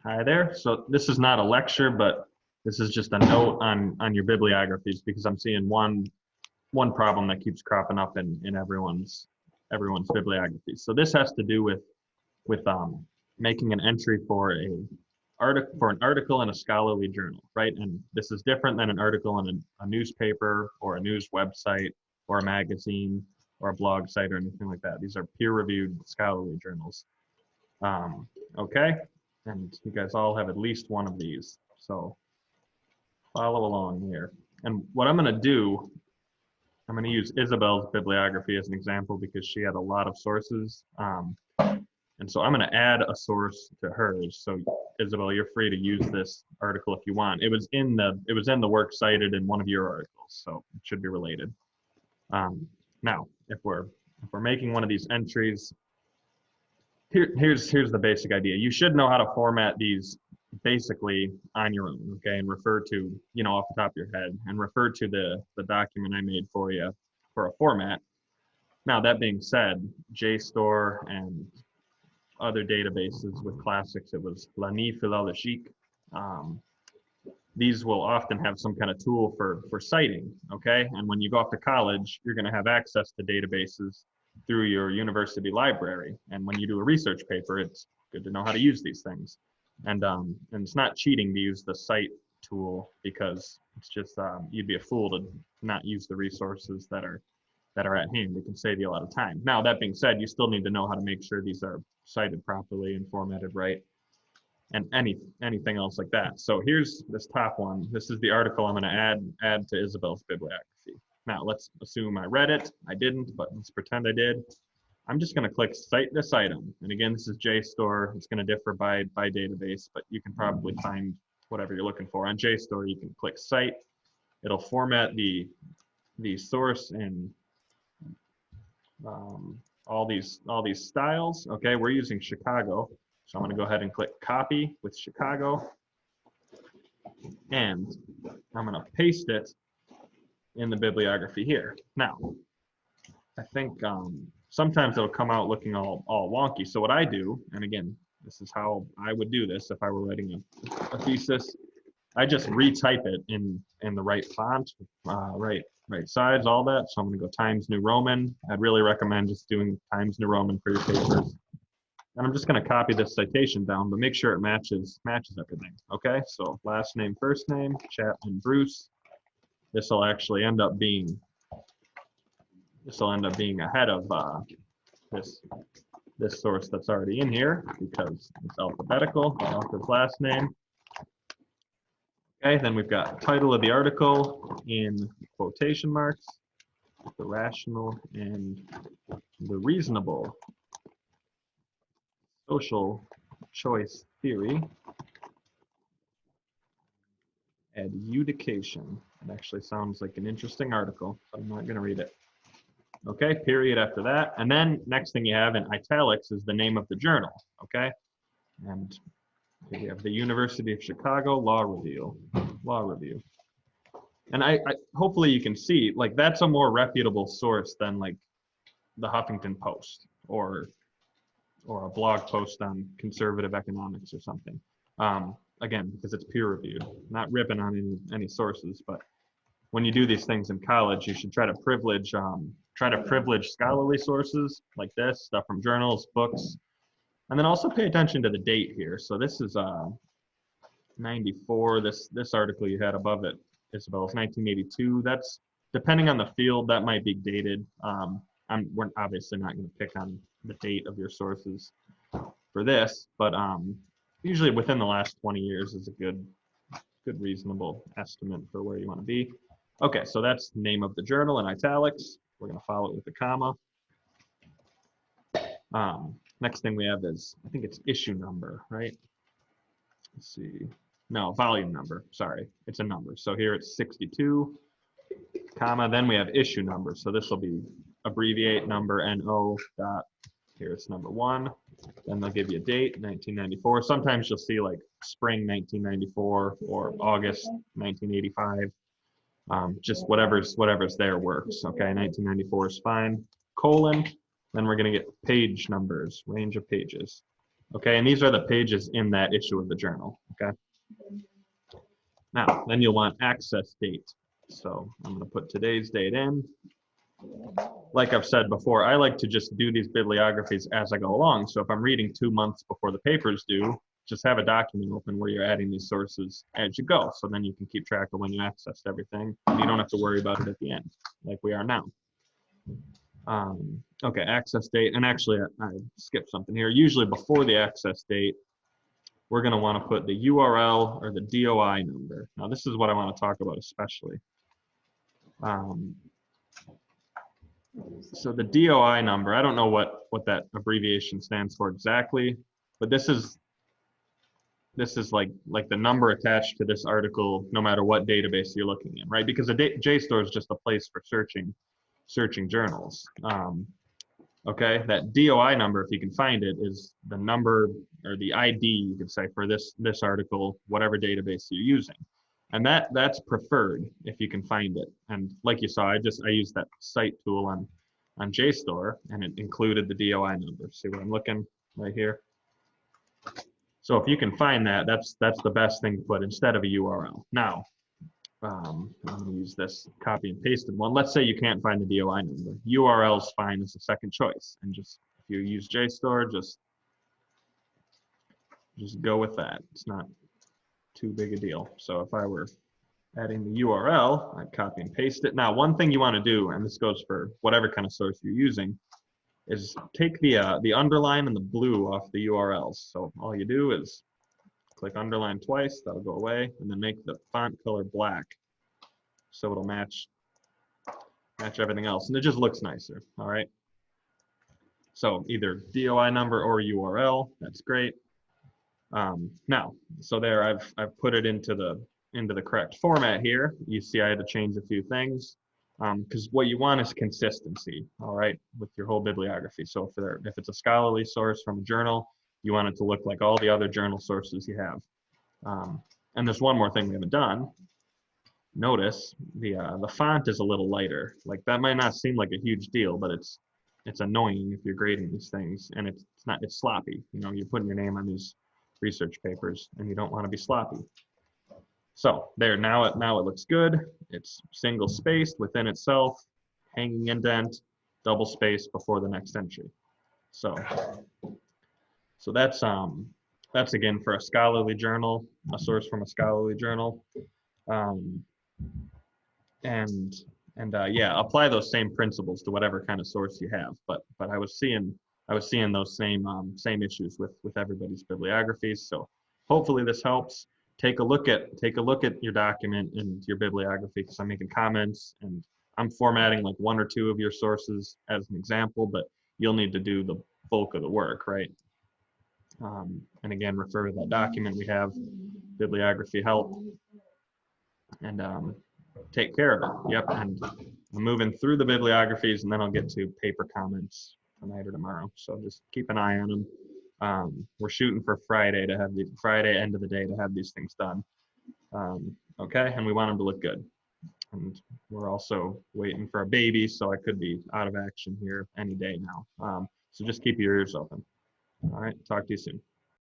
Hi there. So this is not a lecture, but this is just a note on your bibliographies because I'm seeing one problem that keeps cropping up in everyone's bibliographies. So this has to do with making an entry for an article in a scholarly journal, right? And this is different than an article in a newspaper or a news website or a magazine or a blog site or anything like that. These are peer-reviewed scholarly journals. Okay, and you guys all have at least one of these, so follow along here. And what I'm going to do, I'm going to use Isabel's bibliography as an example because she had a lot of sources. And so I'm going to add a source to hers. So Isabel, you're free to use this article if you want. It was in the work cited in one of your articles, so it should be related. Now, if we're making one of these entries, here's the basic idea. You should know how to format these basically on your own, okay, and refer to, off the top of your head, and refer to the document I made for you for a format. Now, that being said, JSTOR and other databases with classics, it was L'Année philologique. These will often have some kind of tool for citing, okay? And when you go off to college, you're gonna have access to databases through your university library. And when you do a research paper, it's good to know how to use these things. And it's not cheating to use the cite tool because it's just, you'd be a fool to not use the resources that are at hand. It can save you a lot of time. Now, that being said, you still need to know how to make sure these are cited properly and formatted right, and anything else like that. So here's this top one. This is the article I'm gonna add to Isabel's bibliography. Now, let's assume I read it. I didn't, but let's pretend I did. I'm just going to click Cite this item. And again, this is JSTOR. It's going to differ by database, but you can probably find whatever you're looking for. On JSTOR, you can click Cite. It'll format the source in all these styles. Okay, we're using Chicago. So I'm going to go ahead and click Copy with Chicago. And I'm going to paste it in the bibliography here. Now, I think sometimes it'll come out looking all wonky. So what I do, and again, this is how I would do this if I were writing a thesis, I just retype it in the right font, right size, all that. So I'm going to go Times New Roman. I'd really recommend just doing Times New Roman for your papers. And I'm just going to copy this citation down, but make sure it matches everything. Okay, so last name, first name, Chapman Bruce. This will actually end up being ahead of this source that's already in here because it's alphabetical, author's last name. Okay, then we've got title of the article in quotation marks, the rational and the reasonable social choice theory, adjudication. It actually sounds like an interesting article, so I'm not going to read it. Okay, period after that. And then next thing you have in italics is the name of the journal, okay? And here you have the University of Chicago Law Review. And I hopefully you can see, like, that's a more reputable source than like the Huffington Post or a blog post on conservative economics or something. Again, because it's peer reviewed, not ripping on any sources, but when you do these things in college, you should try to privilege scholarly sources like this, stuff from journals, books, and then also pay attention to the date here. So this is 94. This article you had above it, Isabel, is 1982. That's, depending on the field, that might be dated. We're obviously not going to pick on the date of your sources for this, but usually within the last 20 years is a good reasonable estimate for where you want to be. Okay, so that's the name of the journal in italics. We're going to follow it with a comma. Next thing we have is, I think it's issue number, right? Let's see. No, volume number. Sorry, it's a number. So here it's 62, comma. Then we have issue number. So this will be abbreviate number NO dot. Here it's number 1. Then they'll give you a date, 1994. Sometimes you'll see like spring 1994 or August 1985. Just whatever's there works. Okay, 1994 is fine. Colon. Then we're going to get page numbers, range of pages. Okay, and these are the pages in that issue of the journal. Okay. Now, then you'll want access date. So I'm going to put today's date in. Like I've said before, I like to just do these bibliographies as I go along. So if I'm reading 2 months before the paper's due, just have a document open where you're adding these sources as you go. So then you can keep track of when you accessed everything. And you don't have to worry about it at the end, like we are now. Okay, access date. And actually, I skipped something here. Usually before the access date, we're going to want to put the URL or the DOI number. Now, this is what I want to talk about especially. So the DOI number, I don't know what that abbreviation stands for exactly, but this is like the number attached to this article, no matter what database you're looking in, right? Because a JSTOR is just a place for searching journals. Okay, that DOI number, if you can find it, is the number or the ID, you could say, for this article, whatever database you're using. And that's preferred if you can find it. And like you saw, I used that cite tool on JSTOR, and it included the DOI number. See where I'm looking right here? So if you can find that, that's the best thing to put instead of a URL. Now, I'm going to use this copy and pasted one. Let's say you can't find the DOI number. URL is fine as a second choice. And just if you use JSTOR, just go with that. It's not too big a deal. So if I were adding the URL, I'd copy and paste it. Now, one thing you want to do, and this goes for whatever kind of source you're using, is take the underline and the blue off the URLs. So all you do is click underline twice, that'll go away, and then make the font color black so it'll match everything else, and it just looks nicer. All right. So either DOI number or URL, that's great. Now, so there I've put it into the correct format here. You see I had to change a few things because what you want is consistency, all right, with your whole bibliography. So if it's a scholarly source from a journal, you want it to look like all the other journal sources you have. And there's one more thing we haven't done. Notice the font is a little lighter. Like that might not seem like a huge deal, but it's annoying if you're grading these things, and it's sloppy. You know, you're putting your name on these research papers, and you don't want to be sloppy. So there, now it looks good. It's single spaced within itself, hanging indent, double space before the next entry. So that's again for a scholarly journal, a source from a scholarly journal. Yeah, apply those same principles to whatever kind of source you have. But I was seeing those same issues with everybody's bibliographies. So hopefully this helps. Take a look at your document and your bibliography, because I'm making comments and I'm formatting like 1 or 2 of your sources as an example, but you'll need to do the bulk of the work, right? And again, refer to that document we have, bibliography help, and take care of it. Yep, and I'm moving through the bibliographies, and then I'll get to paper comments tonight or tomorrow. So just keep an eye on them. We're shooting for Friday to have the Friday end of the day to have these things done. Okay, and we want them to look good. And we're also waiting for a baby, so I could be out of action here any day now. So just keep your ears open. All right, talk to you soon.